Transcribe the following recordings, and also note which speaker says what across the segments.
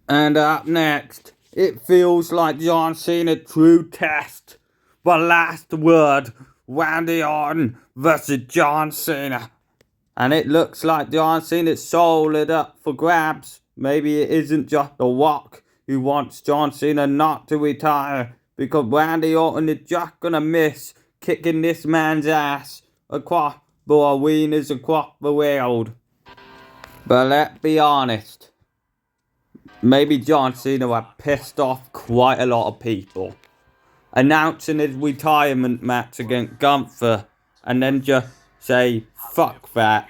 Speaker 1: And up next, it feels like John Cena's true test. The last word, Randy Orton versus John Cena. And it looks like John Cena's sold it up for grabs. Maybe it isn't just The Rock who wants John Cena not to retire, because Randy Orton is just gonna miss kicking this man's ass across the arenas across the world. But let's be honest, maybe John Cena had pissed off quite a lot of people, announcing his retirement match against Gunther, and then just say fuck that,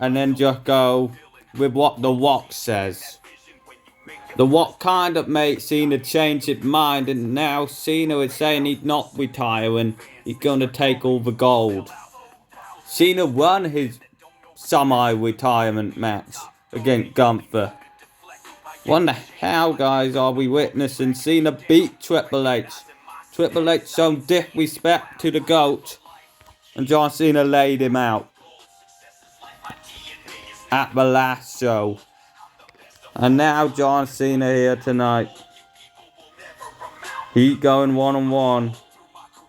Speaker 1: and then just go with what The Rock says. The Rock kind of made Cena change his mind, and now Cena is saying he's not retiring, he's gonna take all the gold. Cena won his semi-retirement match against Gunther. What the hell, guys, are we witnessing? Cena beat Triple H. Triple H showed disrespect to the GOAT, and John Cena laid him out at the last show. And now John Cena here tonight. He's going one-on-one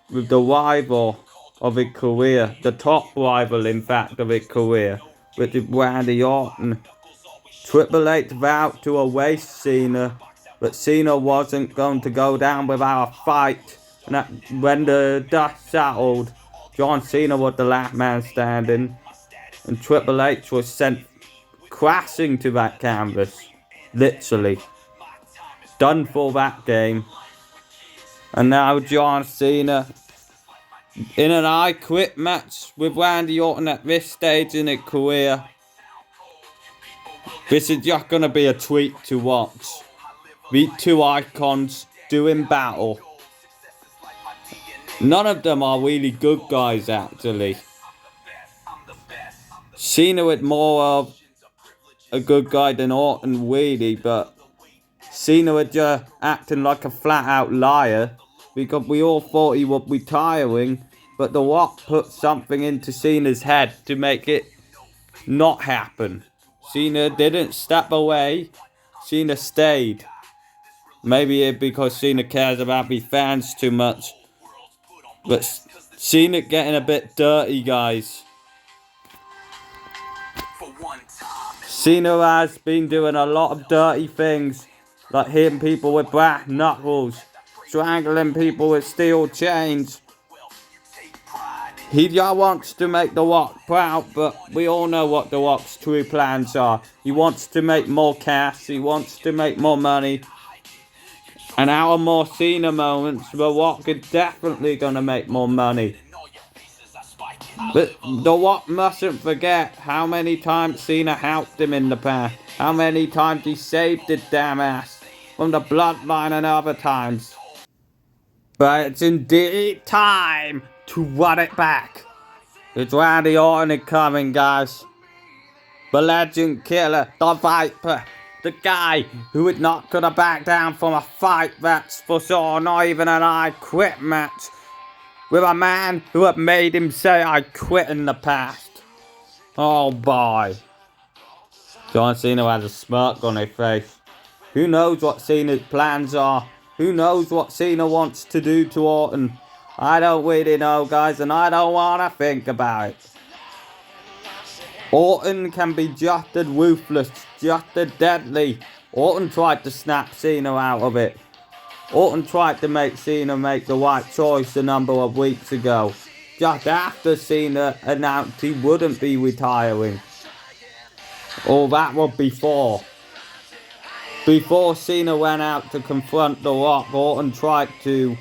Speaker 1: with the rival of his career, the top rival, in fact, of his career, which is Randy Orton. Triple H vowed to erase Cena, but Cena wasn't going to go down without a fight. And when the dust settled, John Cena was the last man standing, and Triple H was sent crashing to that canvas. Literally. Done for that game. And now John Cena in an I Quit match with Randy Orton at this stage in his career. This is just going to be a treat to watch. These two icons doing battle. None of them are really good guys, actually. Cena is more of a good guy than Orton, really, but Cena was just acting like a flat-out liar, because we all thought he was retiring, but The Rock put something into Cena's head to make it not happen. Cena didn't step away, Cena stayed. Maybe it's because Cena cares about his fans too much, but Cena getting a bit dirty, guys. Cena has been doing a lot of dirty things, like hitting people with brass knuckles, strangling people with steel chains. He just wants to make The Rock proud, but we all know what The Rock's true plans are. He wants to make more cash, he wants to make more money. And out of more Cena moments, The Rock is definitely going to make more money. But The Rock mustn't forget how many times Cena helped him in the past. How many times he saved his damn ass from the bloodline and other times. But it's indeed time to run it back. It's Randy Orton coming, guys. The legend killer, the Viper. The guy who is not gonna back down from a fight, that's for sure. Not even an I Quit match. With a man who had made him say I quit in the past. Oh boy. John Cena has a smirk on his face. Who knows what Cena's plans are? Who knows what Cena wants to do to Orton? I don't really know, guys, and I don't want to think about it. Orton can be just as ruthless, just as deadly. Orton tried to snap Cena out of it. Orton tried to make Cena make the right choice a number of weeks ago, just after Cena announced he wouldn't be retiring. Or that was before. Before Cena went out to confront The Rock, Orton tried to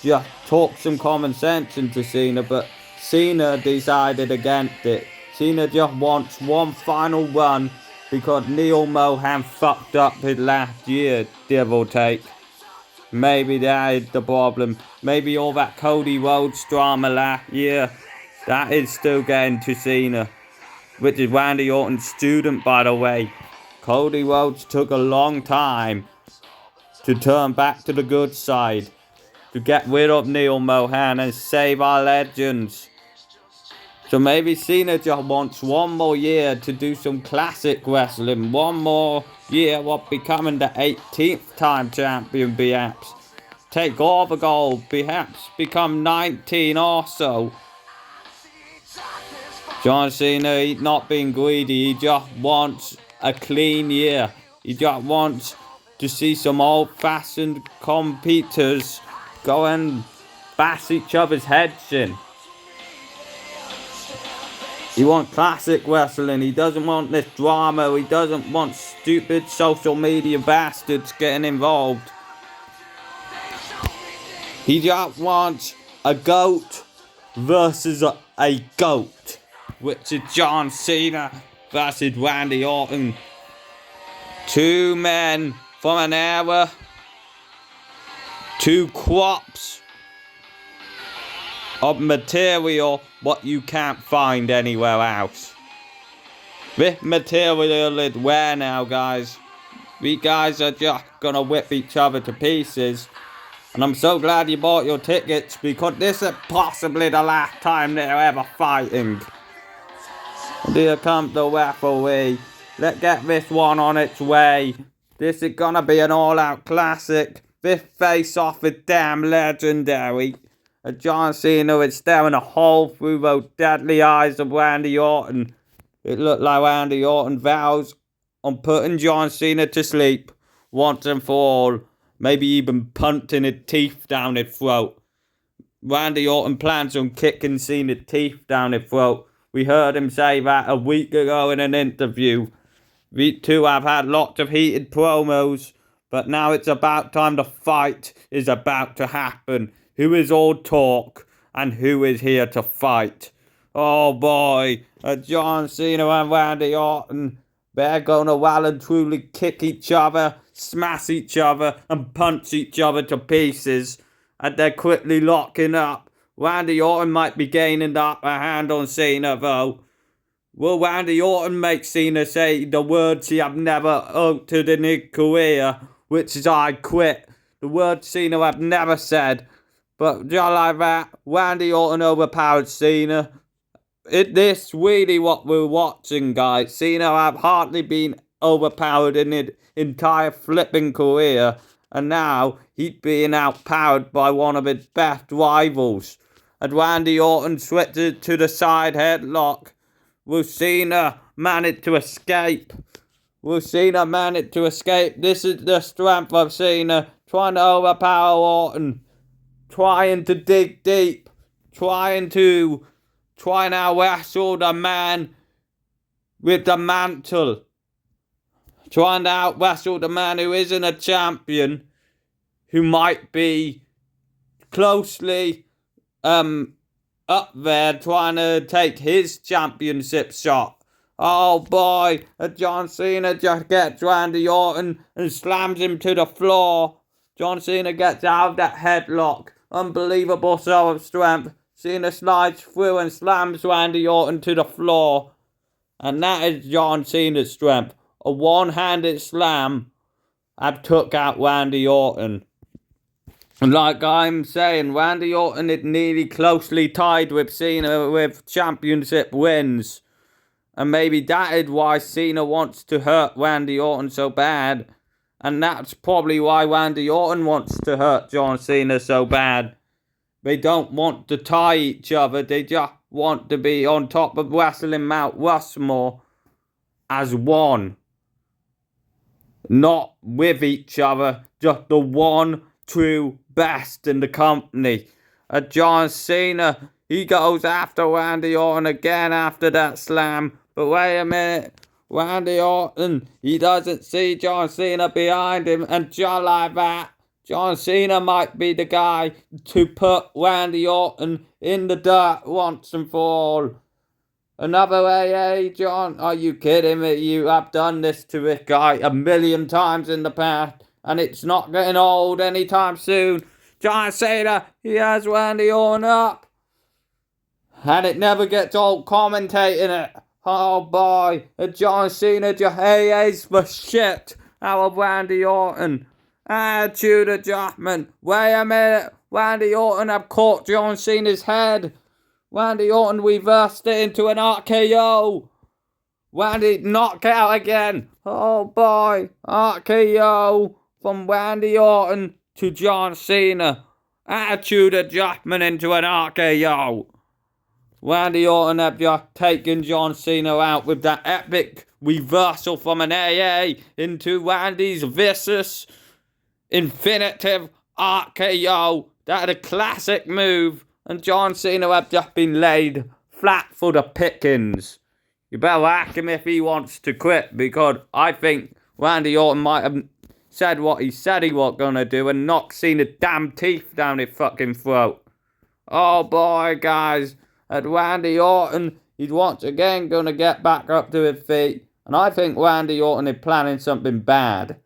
Speaker 1: just talk some common sense into Cena, but Cena decided against it. Cena just wants one final run because Neil Mohan fucked up his last year, give or take. Maybe that is the problem. Maybe all that Cody Rhodes drama last year, that is still getting to Cena. Which is Randy Orton's student, by the way. Cody Rhodes took a long time to turn back to the good side, to get rid of Neil Mohan and save our legends. So maybe Cena just wants one more year to do some classic wrestling, one more year while becoming the 18th time champion, perhaps. Take all the gold, perhaps become 19 also. John Cena, he's not being greedy, he just wants a clean year. He just wants to see some old-fashioned competitors go and bash each other's heads in. He wants classic wrestling, he doesn't want this drama, he doesn't want stupid social media bastards getting involved. He just wants a GOAT versus a GOAT, which is John Cena versus Randy Orton. Two men from an era, two crops of material what you can't find anywhere else. This material is rare now, guys. We guys are just gonna whip each other to pieces. And I'm so glad you bought your tickets, because this is possibly the last time they're ever fighting. And here comes the referee. Let's get this one on its way. This is gonna be an all-out classic. This face-off is damn legendary. And John Cena is staring a hole through those deadly eyes of Randy Orton. It looked like Randy Orton vows on putting John Cena to sleep once and for all. Maybe even punching his teeth down his throat. Randy Orton plans on kicking Cena's teeth down his throat. We heard him say that a week ago in an interview. We two have had lots of heated promos, but now it's about time the fight is about to happen. Who is all talk and who is here to fight? Oh boy, John Cena and Randy Orton. They're gonna well and truly kick each other, smash each other, and punch each other to pieces. And they're quickly locking up. Randy Orton might be gaining the upper hand on Cena, though. Will Randy Orton make Cena say the words he have never uttered in his career, which is "I quit"? The words Cena have never said. But just like that, Randy Orton overpowered Cena. This really what we're watching, guys. Cena have hardly been overpowered in his entire flipping career, and now he's being outpowered by one of his best rivals. And Randy Orton switches to the side headlock. Will Cena manage to escape? Will Cena manage to escape? This is the strength of Cena, trying to overpower Orton, trying to dig deep, trying to out-wrestle the man with the mantle. Trying to out-wrestle the man who isn't a champion, who might be closely up there trying to take his championship shot. Oh boy, John Cena just gets Randy Orton and slams him to the floor. John Cena gets out of that headlock. Unbelievable show of strength. Cena slides through and slams Randy Orton to the floor. And that is John Cena's strength. A one-handed slam have took out Randy Orton. And like I'm saying, Randy Orton is nearly closely tied with Cena with championship wins. And maybe that is why Cena wants to hurt Randy Orton so bad. And that's probably why Randy Orton wants to hurt John Cena so bad. They don't want to tie each other. They just want to be on top of Wrestling Mount Rushmore as one. Not with each other. Just the one true best in the company. John Cena, he goes after Randy Orton again after that slam. But wait a minute. Randy Orton, he doesn't see John Cena behind him. And just like that, John Cena might be the guy to put Randy Orton in the dirt once and for all. Another AA, John? Are you kidding me? You have done this to this guy a million times in the past, and it's not getting old anytime soon. John Cena, he has Randy Orton up, and it never gets old commentating it. Oh boy, John Cena just AA's for shit out of Randy Orton. Attitude adjustment. Wait a minute. Randy Orton have caught John Cena's head. Randy Orton reversed it into an RKO. Randy knockout again. Oh boy. RKO from Randy Orton to John Cena. Attitude adjustment into an RKO. Randy Orton had just taken John Cena out with that epic reversal from an AA into Randy's vicious infinitive RKO. That had a classic move, and John Cena had just been laid flat for the pickings. You better ask him if he wants to quit, because I think Randy Orton might have said what he said he was gonna do and knocked Cena's damn teeth down his fucking throat. Oh boy, guys. At Randy Orton, he's once again gonna get back up to his feet, and I think Randy Orton is planning something bad.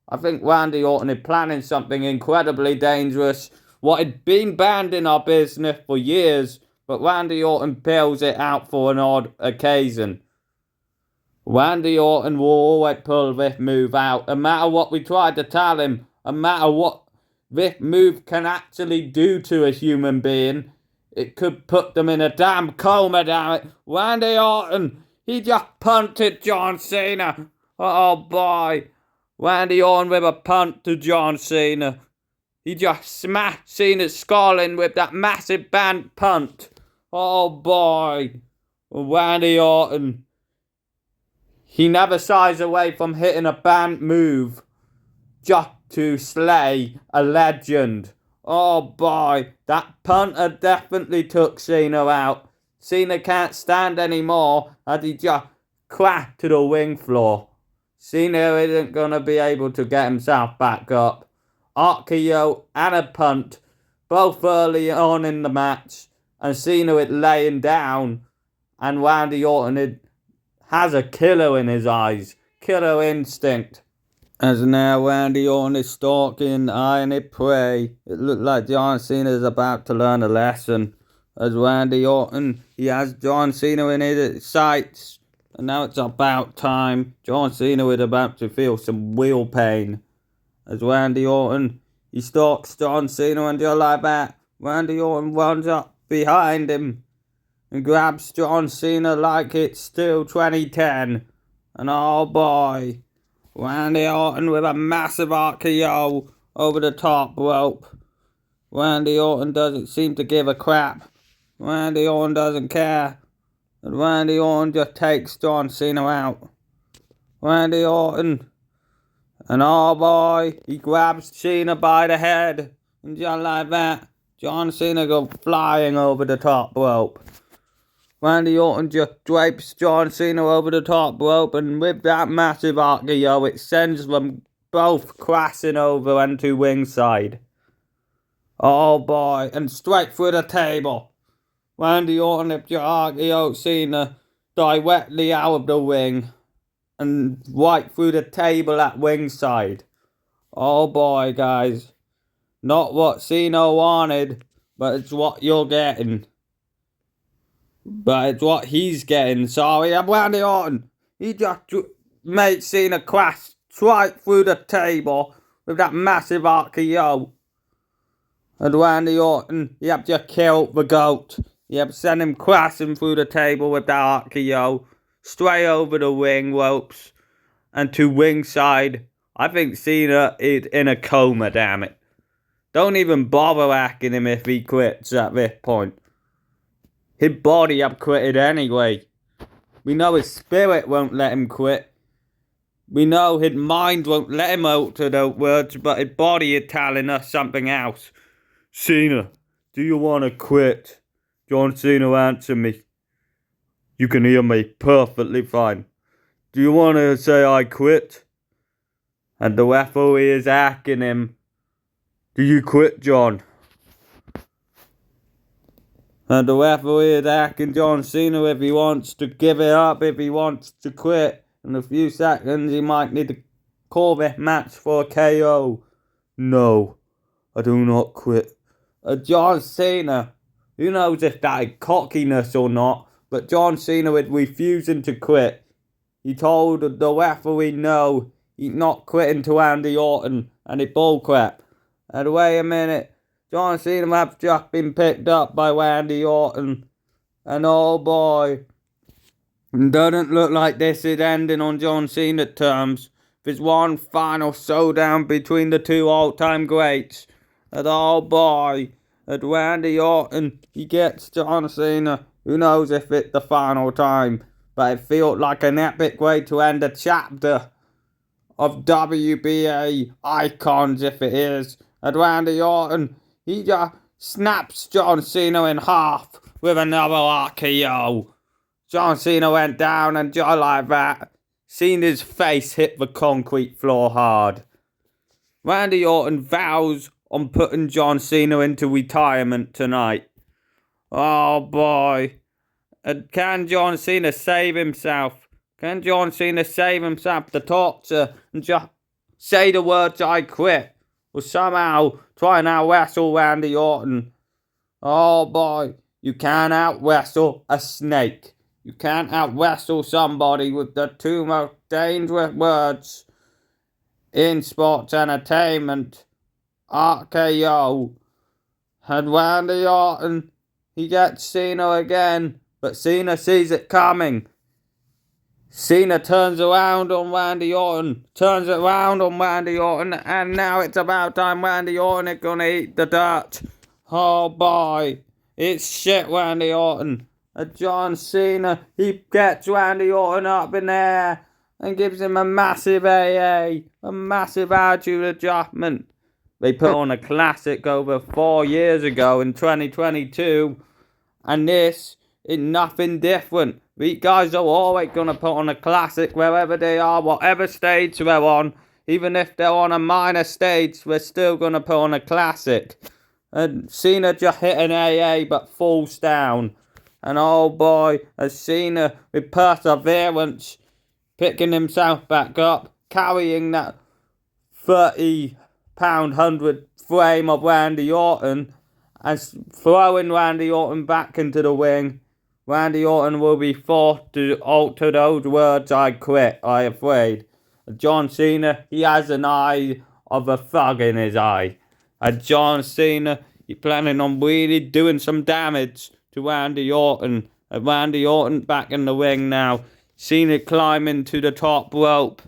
Speaker 1: I think Randy Orton is planning something incredibly dangerous, what had been banned in our business for years, but Randy Orton pulls it out for an odd occasion. Randy Orton will always pull this move out, no matter what we try to tell him, no matter what this move can actually do to a human being. It could put them in a damn coma, damn it. Randy Orton, he just punted John Cena. Oh boy. Randy Orton with a punt to John Cena. He just smashed Cena's skull in with that massive band punt. Oh boy. Randy Orton. He never shies away from hitting a banned move just to slay a legend. Oh boy, that punter definitely took Cena out. Cena can't stand anymore as he just crashed to the ring floor. Cena isn't going to be able to get himself back up. RKO and a punt, both early on in the match, and Cena is laying down, and Randy Orton has a killer in his eyes. Killer instinct. As now Randy Orton is stalking, eyeing his prey. It looked like John Cena is about to learn a lesson. As Randy Orton, he has John Cena in his sights. And now it's about time. John Cena is about to feel some real pain. As Randy Orton, he stalks John Cena, and just like that, Randy Orton runs up behind him and grabs John Cena like it's still 2010. And oh boy, Randy Orton with a massive RKO over the top rope. Randy Orton doesn't seem to give a crap. Randy Orton doesn't care. And Randy Orton just takes John Cena out. Randy Orton. And oh boy, he grabs Cena by the head. And just like that, John Cena goes flying over the top rope. Randy Orton just drapes John Cena over the top rope, and with that massive RKO, it sends them both crashing over onto ringside. Oh boy, and straight through the table. Randy Orton lifts your RKO Cena directly out of the ring and right through the table at ringside. Oh boy, guys. Not what Cena wanted, but it's what you're getting. But it's what he's getting. Sorry, I'm Randy Orton. He just made Cena crash right through the table with that massive RKO. And Randy Orton, he had to kill the GOAT. He had to send him crashing through the table with that RKO. Straight over the ring ropes. And to ringside. I think Cena is in a coma, damn it. Don't even bother asking him if he quits at this point. His body had quitted anyway. We know his spirit won't let him quit. We know his mind won't let him alter those words, but his body is telling us something else. Cena, do you want to quit? John Cena, answer me. You can hear me perfectly fine. Do you want to say I quit? And the referee is asking him, do you quit, John? And the referee is asking John Cena if he wants to give it up, if he wants to quit. In a few seconds, he might need to call this match for a KO. No, I do not quit. John Cena, who knows if that is cockiness or not, but John Cena is refusing to quit. He told the referee no, he's not quitting to Randy Orton, and it's bullcrap. And wait a minute, John Cena has just been picked up by Randy Orton. And oh boy, Doesn't look like this is ending on John Cena terms. There's one final showdown between the two all-time greats. And oh boy, at Randy Orton, he gets John Cena. Who knows if it's the final time, but it feels like an epic way to end a chapter of WBA icons if it is. And Randy Orton, he just snaps John Cena in half with another RKO. John Cena went down, and just like that, Cena's face hit the concrete floor hard. Randy Orton vows on putting John Cena into retirement tonight. Oh boy. And can John Cena save himself? Can John Cena save himself the torture and just say the words "I quit"? Or somehow try and out-wrestle Randy Orton? Oh boy, you can't out-wrestle a snake. You can't out-wrestle somebody with the two most dangerous words in sports entertainment. RKO. And Randy Orton, he gets Cena again, but Cena sees it coming. Cena turns around on Randy Orton, and now it's about time Randy Orton is gonna eat the dirt. Oh boy, it's shit, Randy Orton. John Cena, he gets Randy Orton up in the air and gives him a massive AA, a massive attitude adjustment. They put on a classic over 4 years ago in 2022, and this is nothing different. These guys are always going to put on a classic wherever they are, whatever stage they're on. Even if they're on a minor stage, we're still going to put on a classic. And Cena just hit an AA but falls down. And oh boy, as Cena, with perseverance, picking himself back up, carrying that 30-pound 100 frame of Randy Orton, and throwing Randy Orton back into the ring. Randy Orton will be forced to alter those words "I quit," I'm afraid. John Cena, he has an eye of a thug in his eye. And John Cena, he's planning on really doing some damage to Randy Orton. And Randy Orton back in the ring now. Cena climbing to the top rope.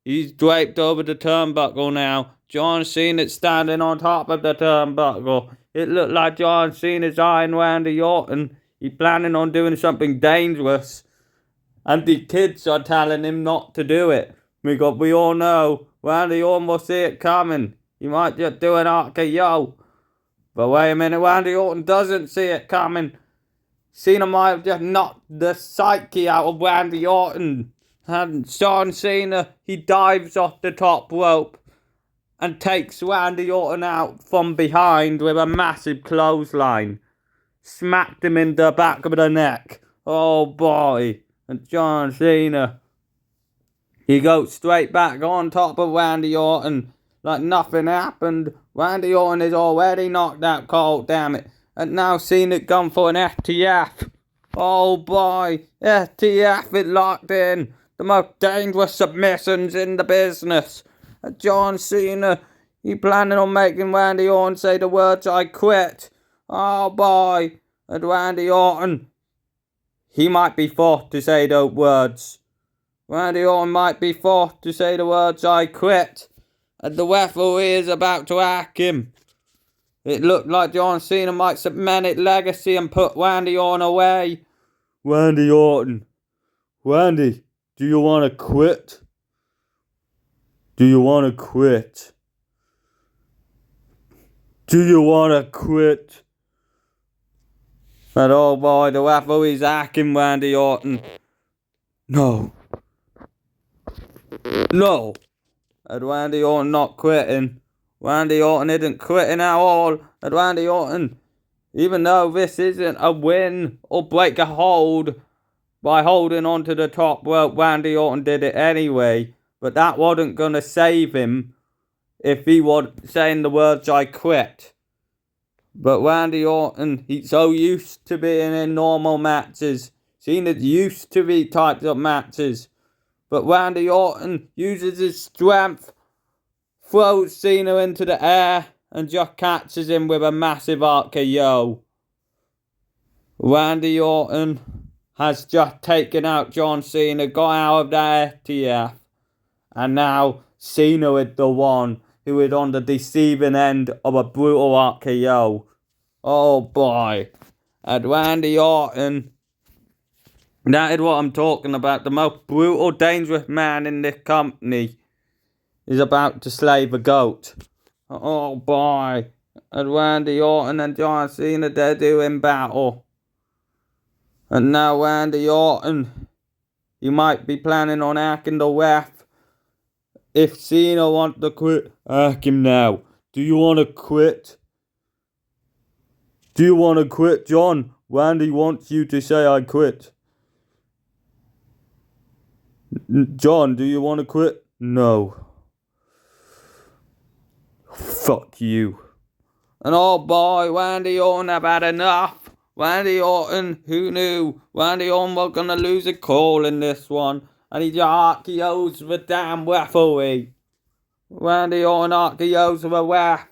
Speaker 1: He's draped over the turnbuckle now. John Cena standing on top of the turnbuckle. It looked like John Cena's eyeing Randy Orton. He's planning on doing something dangerous. And the kids are telling him not to do it. Because we all know Randy Orton will see it coming. He might just do an RKO. But wait a minute, Randy Orton doesn't see it coming. Cena might have just knocked the psyche out of Randy Orton. And John Cena, he dives off the top rope and takes Randy Orton out from behind with a massive clothesline. Smacked him in the back of the neck. Oh boy. And John Cena, he goes straight back on top of Randy Orton like nothing happened. Randy Orton is already knocked out cold, damn it. And now Cena gone for an FTF. Oh boy, FTF is locked in. The most dangerous submissions in the business. John Cena, he planning on making Randy Orton say the words "I quit." Oh boy, and Randy Orton, he might be forced to say those words. Randy Orton might be forced to say the words "I quit." And the referee is about to hack him. It looked like John Cena might cement his legacy and put Randy Orton away. Randy Orton. Randy, do you want to quit? Do you want to quit? Do you want to quit? And oh boy, the referee's hacking Randy Orton. No. No. And Randy Orton not quitting. Randy Orton isn't quitting at all. And Randy Orton, even though this isn't a win or break a hold by holding onto the top rope, Randy Orton did it anyway. But that wasn't going to save him if he was saying the words "I quit." But Randy Orton, he's so used to being in normal matches. Cena's used to these types of matches. But Randy Orton uses his strength, throws Cena into the air, and just catches him with a massive RKO. Randy Orton has just taken out John Cena, got out of the FTF, and now Cena is the one who is on the deceiving end of a brutal RKO. Oh boy. And Randy Orton, that is what I'm talking about. The most brutal, dangerous man in this company is about to slay the GOAT. Oh boy. And Randy Orton and John Cena, they're doing battle. And now Randy Orton, you might be planning on hacking the ref. If Cena wants to quit, ask him now. Do you want to quit? Do you want to quit, John? Randy wants you to say I quit. John, do you want to quit? No. Fuck you. And oh boy, Randy Orton have had enough. Randy Orton, who knew? Randy Orton was going to lose a call in this one. And he just RKO's the damn referee. Randy Orton RKO's the ref.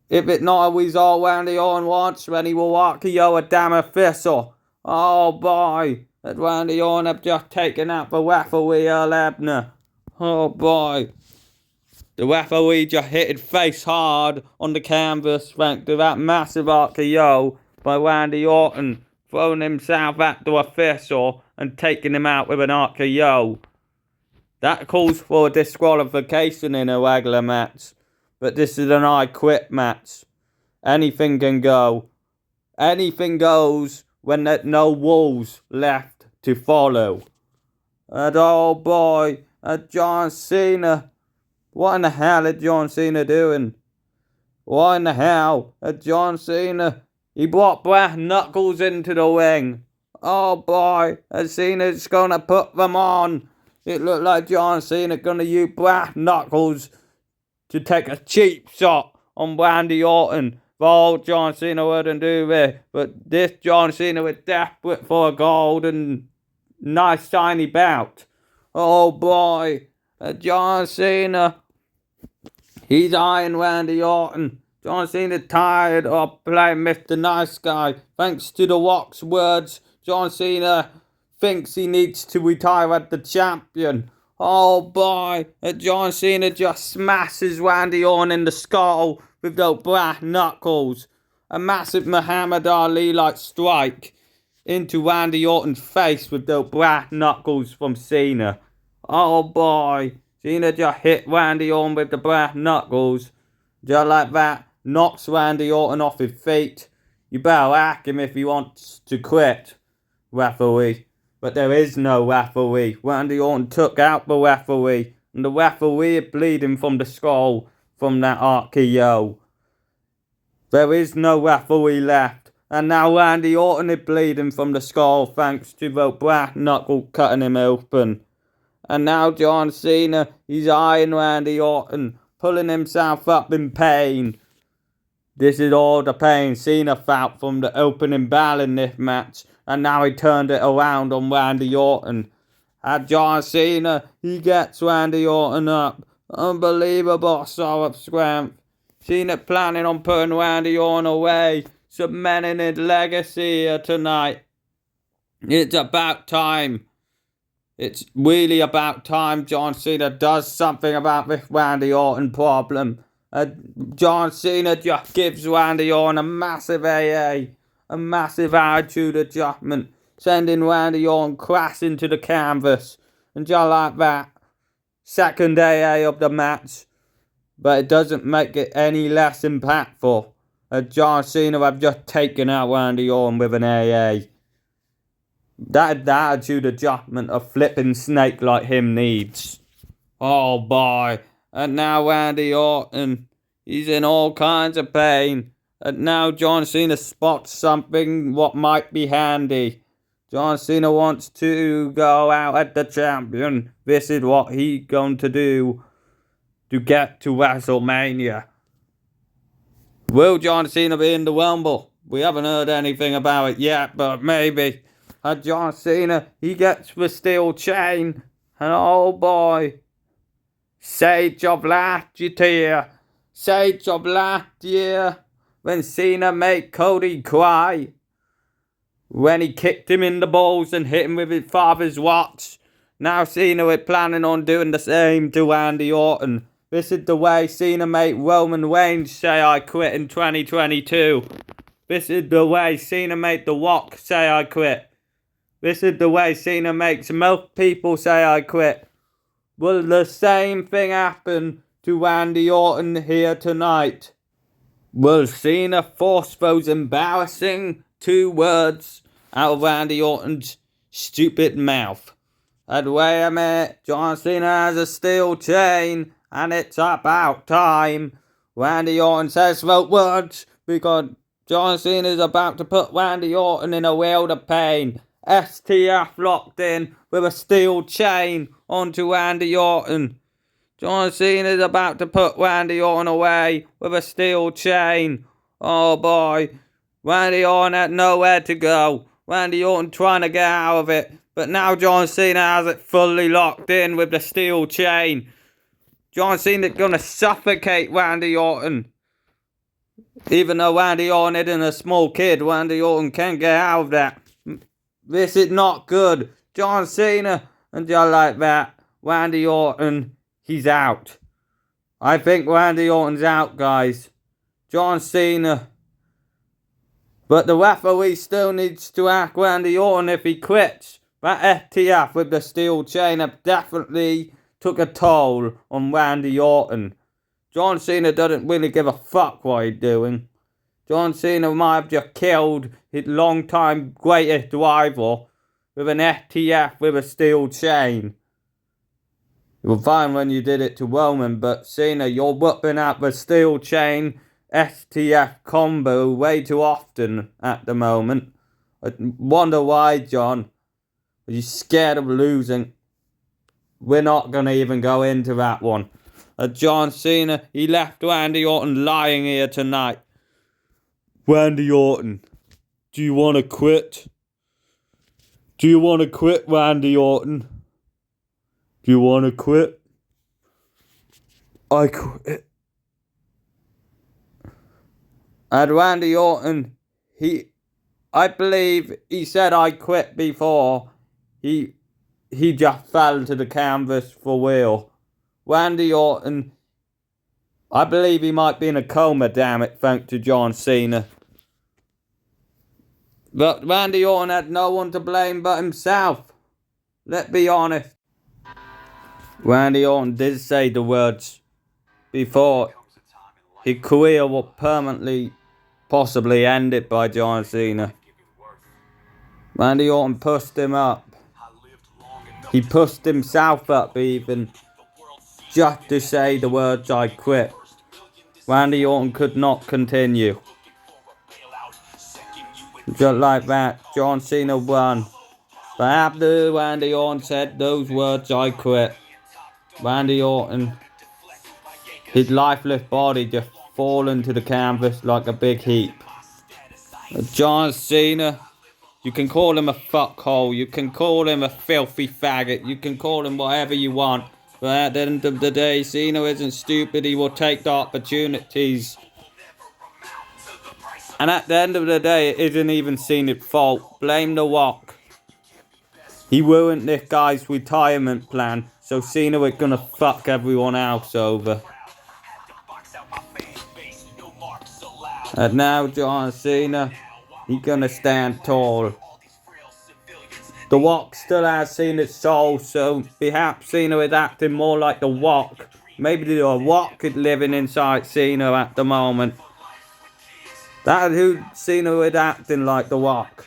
Speaker 1: If it's not a result Randy Orton wants, then he will RKO a damn official. Oh boy, that Randy Orton have just taken out the referee Earl Hebner. Oh boy. The referee just hit his face hard on the canvas thanks to that massive RKO by Randy Orton, throwing himself at the official and taking him out with an RKO. That calls for a disqualification in a regular match. But this is an I quit match. Anything can go. Anything goes when there's no rules left to follow. And oh boy, John Cena. What in the hell is John Cena doing? What in the hell? John Cena. He brought brass knuckles into the ring. Oh boy, Cena's gonna put them on. It looked like John Cena gonna use brass knuckles to take a cheap shot on Randy Orton. Oh, John Cena wouldn't do this. But this John Cena was desperate for a golden, nice shiny belt. Oh boy, John Cena. He's eyeing Randy Orton. John Cena tired of playing Mr. Nice Guy. Thanks to The Rock's words, John Cena thinks he needs to retire as the champion. Oh boy, John Cena just smashes Randy Orton in the skull with those brass knuckles. A massive Muhammad Ali-like strike into Randy Orton's face with those brass knuckles from Cena. Oh boy, Cena just hit Randy Orton with the brass knuckles. Just like that, knocks Randy Orton off his feet. You better ask him if he wants to quit, referee. But there is no referee. Randy Orton took out the referee. And the referee is bleeding from the skull from that RKO. There is no referee left. And now Randy Orton is bleeding from the skull thanks to the brass knuckle cutting him open. And now John Cena, he's eyeing Randy Orton, pulling himself up in pain. This is all the pain Cena felt from the opening bell in this match. And now he turned it around on Randy Orton. And John Cena, he gets Randy Orton up. Unbelievable show of strength. Cena planning on putting Randy Orton away, cementing his legacy here tonight. It's about time. It's really about time John Cena does something about this Randy Orton problem. John Cena just gives Randy Orton a massive AA, a massive attitude adjustment, sending Randy Orton crashing to the canvas. And just like that, second AA of the match. But it doesn't make it any less impactful. John Cena have just taken out Randy Orton with an AA. That is the attitude adjustment a flipping snake like him needs. Oh boy. And now Randy Orton, he's in all kinds of pain. And now John Cena spots something what might be handy. John Cena wants to go out as the champion. This is what he's going to do to get to WrestleMania. Will John Cena be in the Rumble? We haven't heard anything about it yet, but maybe. John Cena, he gets the steel chain. And oh boy. Sage of last year. Sage of last year. When Cena made Cody cry. when he kicked him in the balls and hit him with his father's watch. Now Cena is planning on doing the same to Randy Orton. This is the way Cena made Roman Reigns say I quit in 2022. This is the way Cena made The Rock say I quit. This is the way Cena makes most people say I quit. Will the same thing happen to Randy Orton here tonight? Will Cena force those embarrassing 2 words out of Randy Orton's stupid mouth? And wait a minute, John Cena has a steel chain, and it's about time. Randy Orton says those words because John Cena is about to put Randy Orton in a world of pain. STF locked in with a steel chain onto Randy Orton. John Cena is about to put Randy Orton away with a steel chain. Oh boy, Randy Orton had nowhere to go. Randy Orton trying to get out of it. But now John Cena has it fully locked in with the steel chain. John Cena's gonna suffocate Randy Orton. Even though Randy Orton isn't a small kid, Randy Orton can get out of that. This is not good. John Cena, and just like that, Randy Orton, he's out. I think Randy Orton's out, guys. John Cena. But the referee still needs to ask Randy Orton if he quits. That FTF with the steel chain have definitely took a toll on Randy Orton. John Cena doesn't really give a fuck what he's doing. John Cena might have just killed his long-time greatest rival with an FTF with a steel chain. You were fine when you did it to Roman, but Cena, you're whipping out the steel chain STF combo way too often at the moment. I wonder why, John. Are you scared of losing? We're not going to even go into that one. John Cena, he left Randy Orton lying here tonight. Randy Orton, do you want to quit? Do you want to quit, Randy Orton? Do you want to quit? I quit. And Randy Orton, I believe he said I quit before. He just fell to the canvas for real. Randy Orton, I believe he might be in a coma, damn it, thanks to John Cena. But Randy Orton had no one to blame but himself. Let's be honest. Randy Orton did say the words before his career was permanently, possibly ended by John Cena. Randy Orton pushed him up. He pushed himself up even, just to say the words I quit. Randy Orton could not continue. Just like that, John Cena won. But after Randy Orton said those words I quit, Randy Orton, his lifeless body just fallen to the canvas like a big heap. John Cena, you can call him a fuckhole, you can call him a filthy faggot, you can call him whatever you want. But at the end of the day, Cena isn't stupid, he will take the opportunities. And at the end of the day, it isn't even Cena's fault. Blame The Rock. He ruined this guy's retirement plan, so Cena is gonna fuck everyone else over. And now John Cena, he's gonna stand tall. The Rock still has Cena's soul, so perhaps Cena is acting more like The Rock. Maybe The Rock is living inside Cena at the moment. That's who Cena is acting like, The Rock.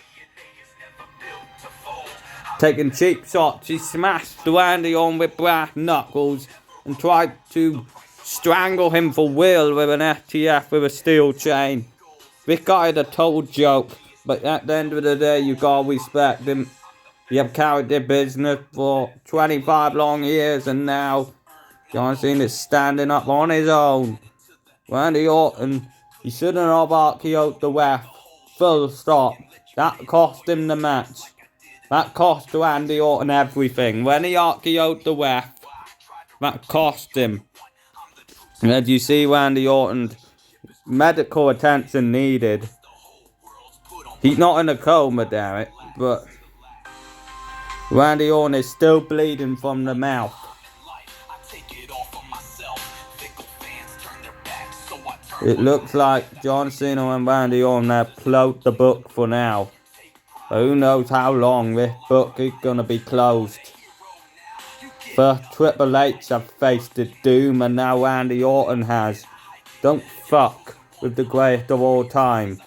Speaker 1: Taking cheap shots, he smashed Randy on with brass knuckles and tried to strangle him for real with an FTF with a steel chain. This guy is a total joke, but at the end of the day, you gotta respect him. He have carried their business for 25 long years, and now John Cena is standing up on his own. Randy Orton, he shouldn't have RKO'd the ref. Full stop. That cost him the match. That cost Randy Orton everything. When he RKO'd the ref, that cost him. And as you see, Randy Orton, medical attention needed. He's not in a coma, damn it, but Randy Orton is still bleeding from the mouth. It looks like John Cena and Randy Orton have closed the book for now. But who knows how long this book is gonna be closed. First Triple H have faced the doom, and now Randy Orton has. Don't fuck with the greatest of all time.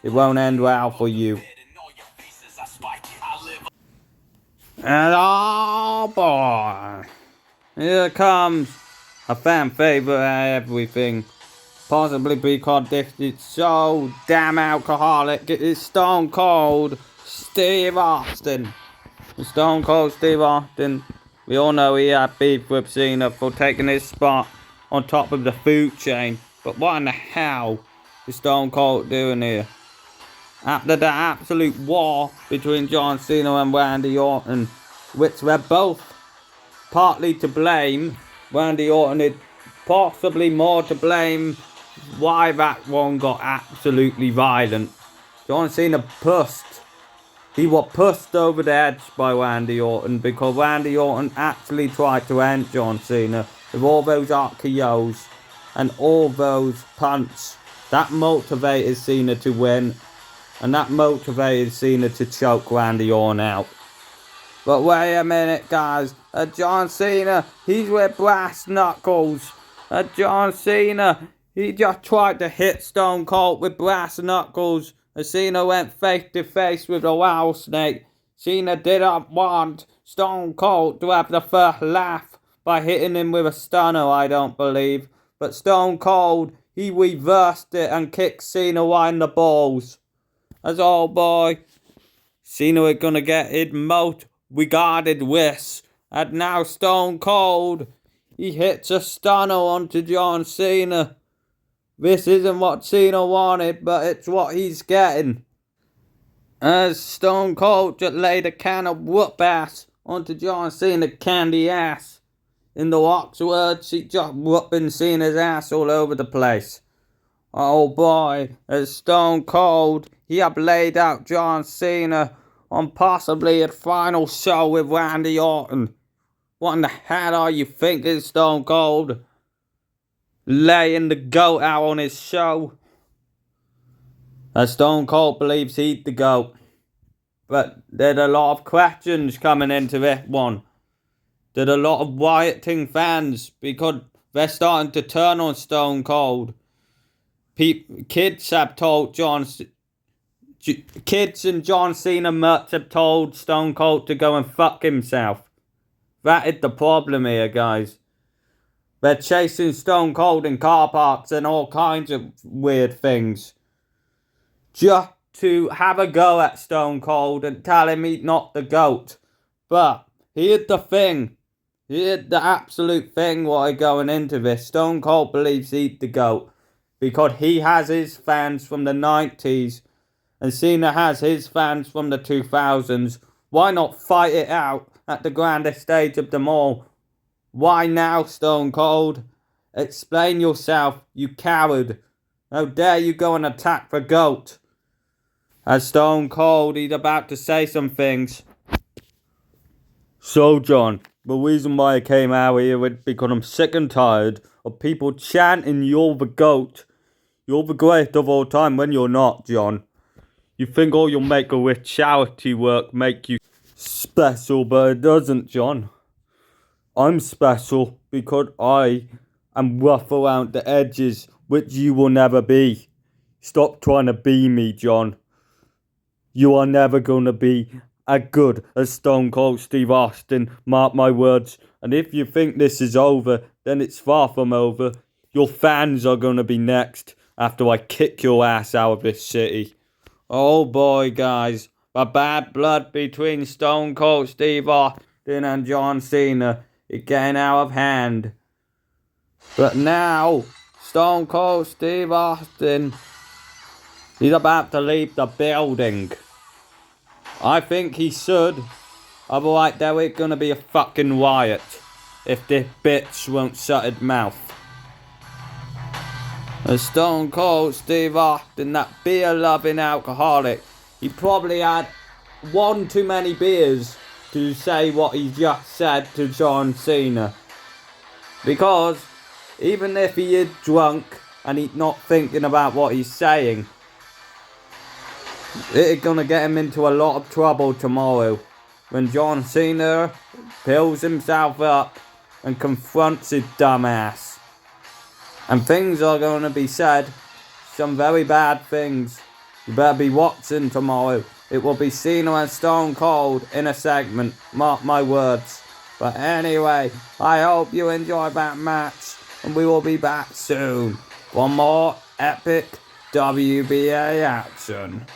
Speaker 1: It won't end well for you. And oh boy, here comes a fan favorite at everything. Possibly because this is so damn alcoholic. It is Stone Cold Steve Austin. Stone Cold Steve Austin. We all know he had beef with Cena for taking his spot on top of the food chain. But what in the hell is Stone Cold doing here? After the absolute war between John Cena and Randy Orton, which were both partly to blame, Randy Orton is possibly more to blame why that one got absolutely violent. John Cena pussed. He was pushed over the edge by Randy Orton because Randy Orton actually tried to end John Cena with all those RKOs and all those punts. That motivated Cena to win, and that motivated Cena to choke Randy Orton out. But wait a minute, guys. John Cena, he's with brass knuckles. John Cena, he just tried to hit Stone Cold with brass knuckles. Cena went face to face with a rattlesnake. Cena didn't want Stone Cold to have the first laugh by hitting him with a stunner, I don't believe. But Stone Cold, he reversed it and kicked Cena right in the balls. As oh boy, Cena is gonna get his most regarded wish. And now Stone Cold, he hits a stunner onto John Cena. This isn't what Cena wanted, but it's what he's getting. As Stone Cold just laid a can of whoop ass onto John Cena's candy ass. In the Rock's words, he just whooping Cena's ass all over the place. Oh boy, as Stone Cold, he have laid out John Cena on possibly his final show with Randy Orton. What in the hell are you thinking, Stone Cold? Laying the goat out on his show. As Stone Cold believes he's the GOAT. But there's a lot of questions coming into this one. There's a lot of rioting fans because they're starting to turn on Stone Cold. Kids have told kids and John Cena merch have told Stone Cold to go and fuck himself. That is the problem here, guys. They're chasing Stone Cold in car parks and all kinds of weird things. Just to have a go at Stone Cold and tell him he's not the GOAT. But here's the thing. Here's the absolute thing why going into this. Stone Cold believes he's the GOAT. Because he has his fans from the 90s. And Cena has his fans from the 2000s. Why not fight it out at the grandest stage of them all? Why now, Stone Cold? Explain yourself, you coward. How dare you go and attack the GOAT? As Stone Cold, he's about to say some things. So, John, the reason why I came out here is because I'm sick and tired of people chanting you're the GOAT. You're the greatest of all time when you're not, John. You think all your Make-A-Wish charity work make you special, but it doesn't, John. I'm special because I am rough around the edges, which you will never be. Stop trying to be me, John. You are never going to be as good as Stone Cold Steve Austin, mark my words. And if you think this is over, then it's far from over. Your fans are going to be next after I kick your ass out of this city. Oh boy, guys. The bad blood between Stone Cold Steve Austin and John Cena is getting out of hand. But now, Stone Cold Steve Austin, he's about to leave the building. I think he should. Otherwise, there is gonna be a fucking riot if this bitch won't shut his mouth. And Stone Cold Steve Austin, that beer-loving alcoholic, he probably had one too many beers to say what he just said to John Cena. Because even if he is drunk and he's not thinking about what he's saying, it's gonna get him into a lot of trouble tomorrow when John Cena pulls himself up and confronts his dumbass. And things are gonna be said, some very bad things. You better be watching tomorrow. It will be Cena and Stone Cold in a segment, mark my words. But anyway, I hope you enjoyed that match, and we will be back soon for more epic WBA action.